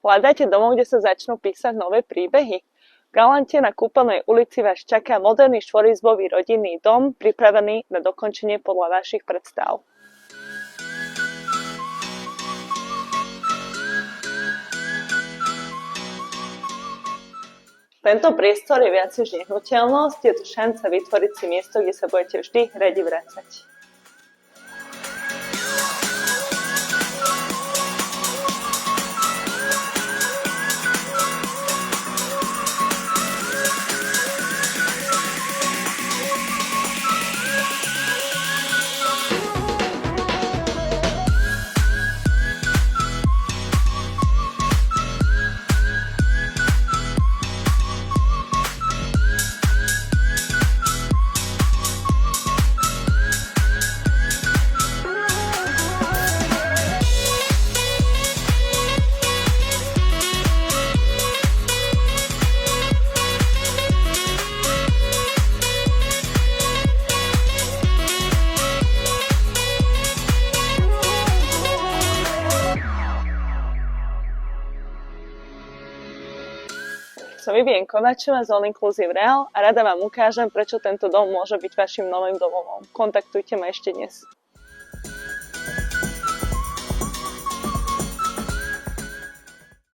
Hľadáte domov, kde sa začnú písať nové príbehy? V Galante na Kúpeľnej ulici vás čaká moderný štvorizbový rodinný dom, pripravený na dokončenie podľa vašich predstav. Tento priestor je viac než nehnuteľnosť, je to šanca vytvoriť si miesto, kde sa budete vždy radi vracať. Som Vivien Kovačová z All Inclusive Real a rada vám ukážem, prečo tento dom môže byť vašim novým domovom. Kontaktujte ma ešte dnes.